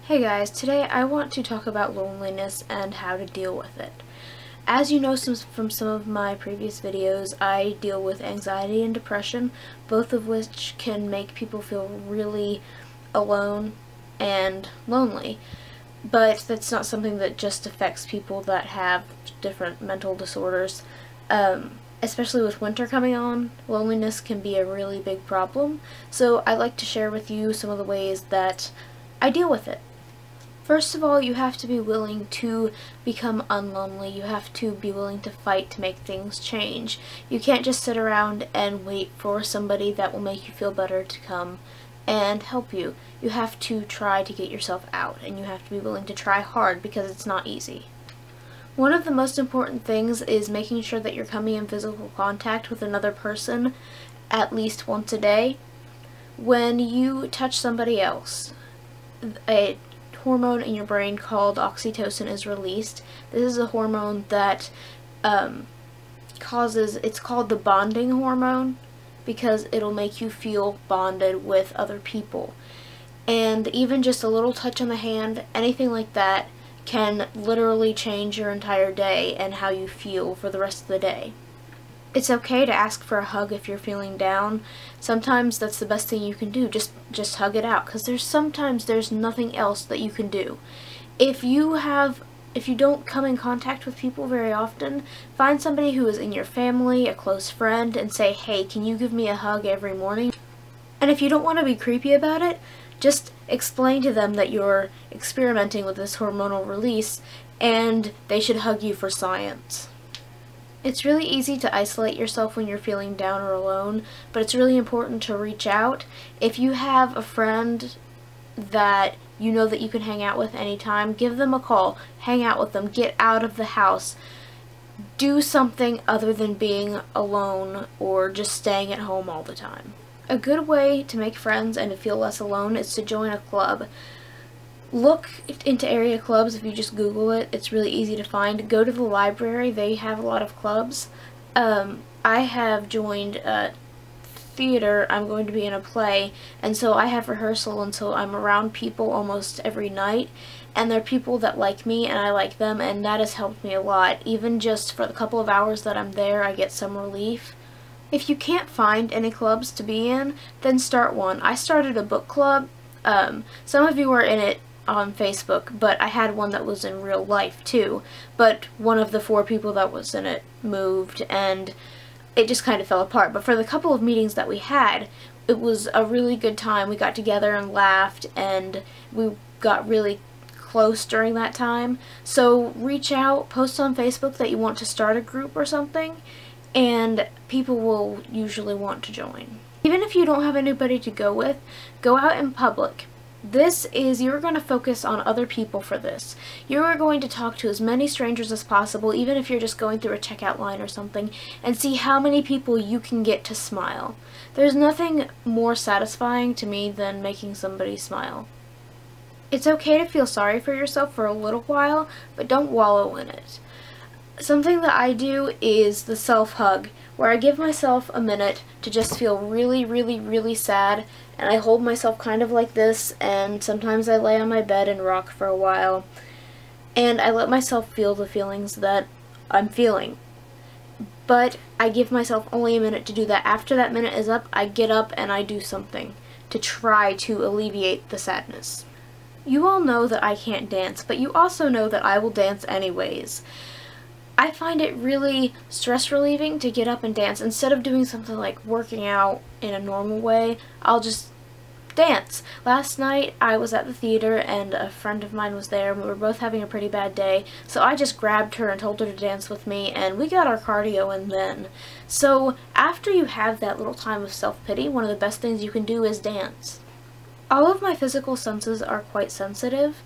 Hey guys, today I want to talk about loneliness and how to deal with it. As you know from some of my previous videos, I deal with anxiety and depression, both of which can make people feel really alone and lonely. But that's not something that just affects people that have different mental disorders. Especially with winter coming on, loneliness can be a really big problem. So I'd like to share with you some of the ways that I deal with it. First of all, you have to be willing to become unlonely. You have to be willing to fight to make things change. You can't just sit around and wait for somebody that will make you feel better to come and help you. You have to try to get yourself out, and you have to be willing to try hard because it's not easy. One of the most important things is making sure that you're coming in physical contact with another person at least once a day. When you touch somebody else, a hormone in your brain called oxytocin is released. This is a hormone that it's called the bonding hormone because it'll make you feel bonded with other people. And even just a little touch on the hand, anything like that, can literally change your entire day and how you feel for the rest of the day. It's okay to ask for a hug if you're feeling down. Sometimes that's the best thing you can do. Just hug it out, because sometimes there's nothing else that you can do. If you don't come in contact with people very often, find somebody who is in your family, a close friend, and say, "Hey, can you give me a hug every morning?" And if you don't want to be creepy about it, just explain to them that you're experimenting with this hormonal release and they should hug you for science. It's really easy to isolate yourself when you're feeling down or alone, but it's really important to reach out. If you have a friend that you know that you can hang out with anytime, give them a call, hang out with them, get out of the house. Do something other than being alone or just staying at home all the time. A good way to make friends and to feel less alone is to join a club. Look into area clubs. If you just Google it, it's really easy to find. Go to the library. They have a lot of clubs. I have joined a theater. I'm going to be in a play, and so I have rehearsal, and so I'm around people almost every night, and they're people that like me and I like them, and that has helped me a lot. Even just for the couple of hours that I'm there, I get some relief. If you can't find any clubs to be in, then start one. I started a book club. Some of you are in it on Facebook, but I had one that was in real life too, but one of the 4 people that was in it moved and it just kind of fell apart. But for the couple of meetings that we had, it was a really good time. We got together and laughed, and we got really close during that time. So reach out, post on Facebook that you want to start a group or something, and people will usually want to join. Even if you don't have anybody to go with, go out in public. You're going to focus on other people for this. You're going to talk to as many strangers as possible, even if you're just going through a checkout line or something, and see how many people you can get to smile. There's nothing more satisfying to me than making somebody smile. It's okay to feel sorry for yourself for a little while, but don't wallow in it. Something that I do is the self-hug, where I give myself a minute to just feel really, really, really sad, and I hold myself kind of like this, and sometimes I lay on my bed and rock for a while, and I let myself feel the feelings that I'm feeling. But I give myself only a minute to do that. After that minute is up, I get up and I do something to try to alleviate the sadness. You all know that I can't dance, but you also know that I will dance anyways. I find it really stress relieving to get up and dance. Instead of doing something like working out in a normal way, I'll just dance. Last night I was at the theater and a friend of mine was there, and we were both having a pretty bad day, so I just grabbed her and told her to dance with me, and we got our cardio in then. So after you have that little time of self-pity, one of the best things you can do is dance. All of my physical senses are quite sensitive,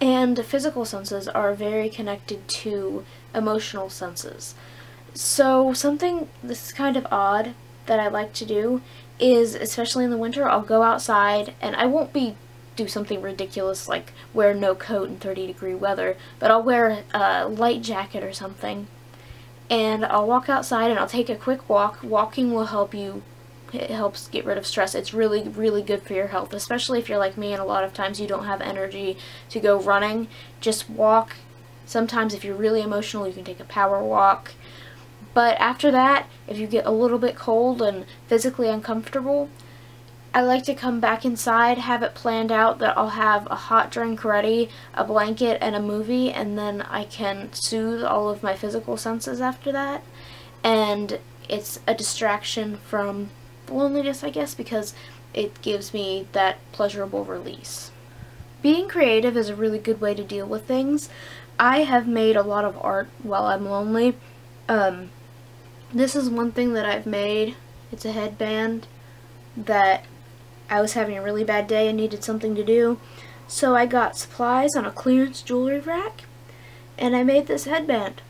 and physical senses are very connected to emotional senses. So something this is kind of odd that I like to do is, especially in the winter, I'll go outside, and I won't do something ridiculous like wear no coat in 30-degree weather, but I'll wear a light jacket or something, and I'll walk outside and I'll take a quick walk. Walking will help you It helps get rid of stress. It's really, really good for your health, especially if you're like me and a lot of times you don't have energy to go running. Just walk. Sometimes if you're really emotional, you can take a power walk. But after that, if you get a little bit cold and physically uncomfortable, I like to come back inside, have it planned out that I'll have a hot drink ready, a blanket, and a movie, and then I can soothe all of my physical senses after that. And it's a distraction from loneliness, I guess, because it gives me that pleasurable release. Being creative is a really good way to deal with things. I have made a lot of art while I'm lonely. This is one thing that I've made. It's a headband that I was having a really bad day and needed something to do. So I got supplies on a clearance jewelry rack and I made this headband.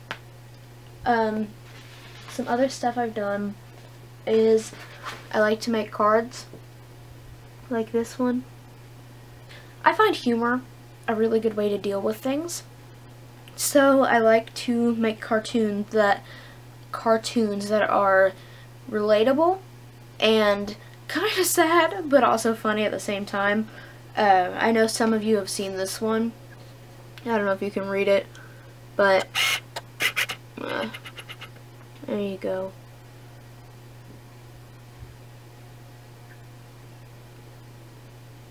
Some other stuff I've done is I like to make cards like this one. I find humor a really good way to deal with things. So I like to make cartoons that are relatable and kind of sad, but also funny at the same time. I know some of you have seen this one. I don't know if you can read it, but there you go.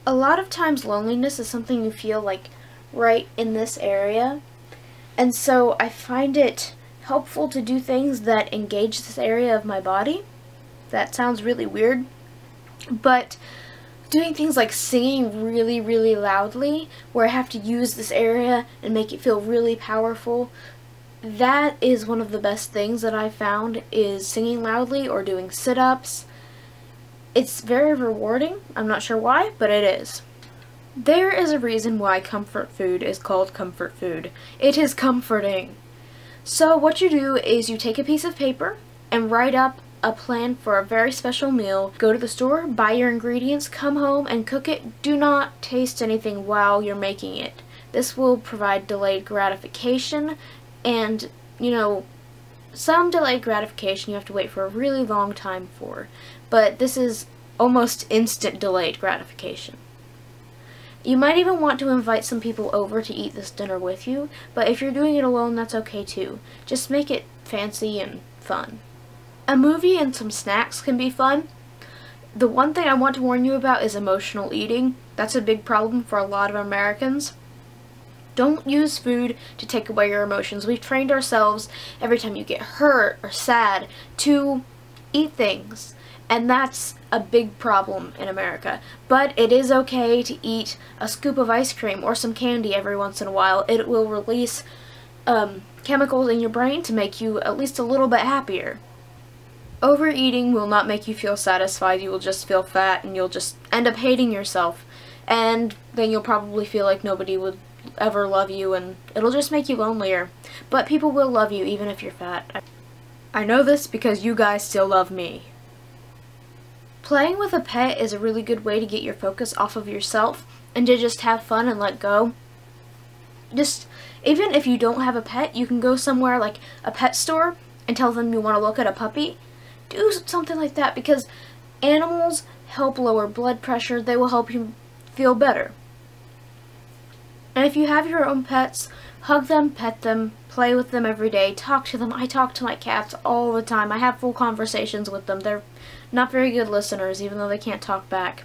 A lot of times loneliness is something you feel like right in this area, and so I find it helpful to do things that engage this area of my body. That sounds really weird, but doing things like singing really, really loudly, where I have to use this area and make it feel really powerful, that is one of the best things that I found, is singing loudly or doing sit-ups. It's very rewarding. I'm not sure why, but it is. There is a reason why comfort food is called comfort food. It is comforting. So what you do is you take a piece of paper and write up a plan for a very special meal. Go to the store, buy your ingredients, come home and cook it. Do not taste anything while you're making it. This will provide delayed gratification, and some delayed gratification you have to wait for a really long time for, but this is almost instant delayed gratification. You might even want to invite some people over to eat this dinner with you, but if you're doing it alone, that's okay too. Just make it fancy and fun. A movie and some snacks can be fun. The one thing I want to warn you about is emotional eating. That's a big problem for a lot of Americans. Don't use food to take away your emotions. We've trained ourselves every time you get hurt or sad to eat things, and that's a big problem in America. But it is okay to eat a scoop of ice cream or some candy every once in a while. It will release chemicals in your brain to make you at least a little bit happier. Overeating will not make you feel satisfied. You will just feel fat and you'll just end up hating yourself, and then you'll probably feel like nobody would ever love you, and it'll just make you lonelier. But people will love you even if you're fat. I know this because you guys still love me. Playing with a pet is a really good way to get your focus off of yourself and to just have fun and let go. Even if you don't have a pet, you can go somewhere like a pet store and tell them you want to look at a puppy. Do something like that, because animals help lower blood pressure. They will help you feel better. And if you have your own pets, hug them, pet them, play with them every day, talk to them. I talk to my cats all the time. I have full conversations with them. They're not very good listeners, even though they can't talk back.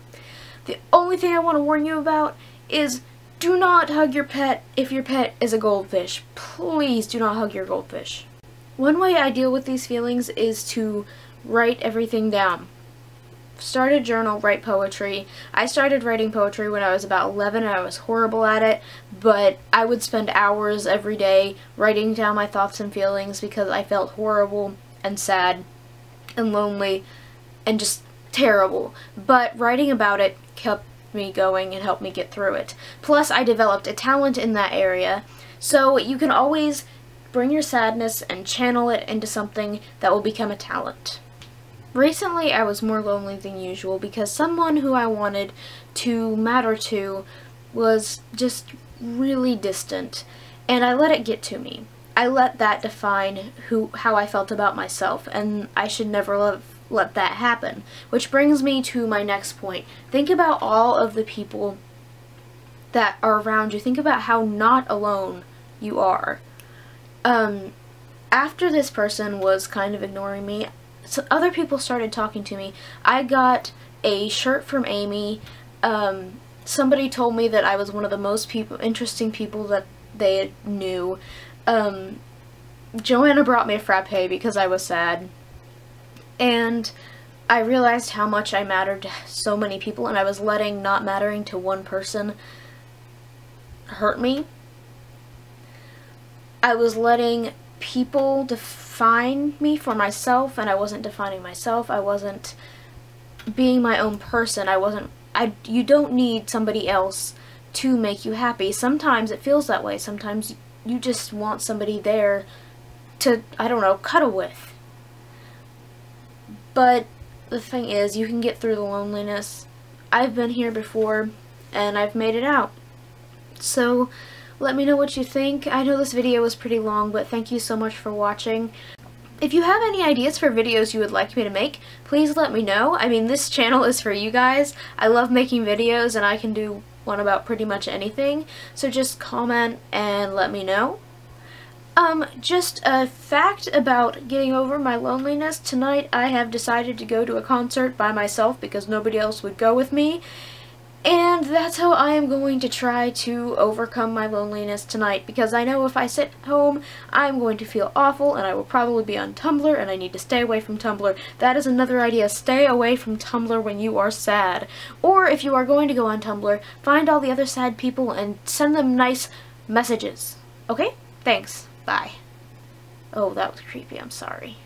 The only thing I want to warn you about is do not hug your pet if your pet is a goldfish. Please do not hug your goldfish. One way I deal with these feelings is to write everything down. Start a journal, write poetry. I started writing poetry when I was about 11 and I was horrible at it, but I would spend hours every day writing down my thoughts and feelings because I felt horrible and sad and lonely and just terrible. But writing about it kept me going and helped me get through it. Plus, I developed a talent in that area, so you can always bring your sadness and channel it into something that will become a talent. Recently, I was more lonely than usual because someone who I wanted to matter to was just really distant, and I let it get to me. I let that define how I felt about myself, and I should never let that happen. Which brings me to my next point. Think about all of the people that are around you. Think about how not alone you are. After this person was kind of ignoring me, so other people started talking to me. I got a shirt from Amy. Somebody told me that I was one of the most interesting people that they knew. Joanna brought me a frappe because I was sad. And I realized how much I mattered to so many people, and I was letting not mattering to one person hurt me. I was letting people define me for myself, and I wasn't defining myself. I wasn't being my own person. You don't need somebody else to make you happy. Sometimes it feels that way. Sometimes you just want somebody there to, I don't know, cuddle with. But the thing is, you can get through the loneliness. I've been here before, and I've made it out. So, let me know what you think. I know this video was pretty long, but thank you so much for watching. If you have any ideas for videos you would like me to make, please let me know. I mean, this channel is for you guys. I love making videos, and I can do one about pretty much anything. So just comment and let me know. Just a fact about getting over my loneliness. Tonight I have decided to go to a concert by myself because nobody else would go with me. And that's how I am going to try to overcome my loneliness tonight, because I know if I sit home, I'm going to feel awful, and I will probably be on Tumblr, and I need to stay away from Tumblr. That is another idea. Stay away from Tumblr when you are sad. Or if you are going to go on Tumblr, find all the other sad people and send them nice messages. Okay? Thanks. Bye. Oh, that was creepy. I'm sorry.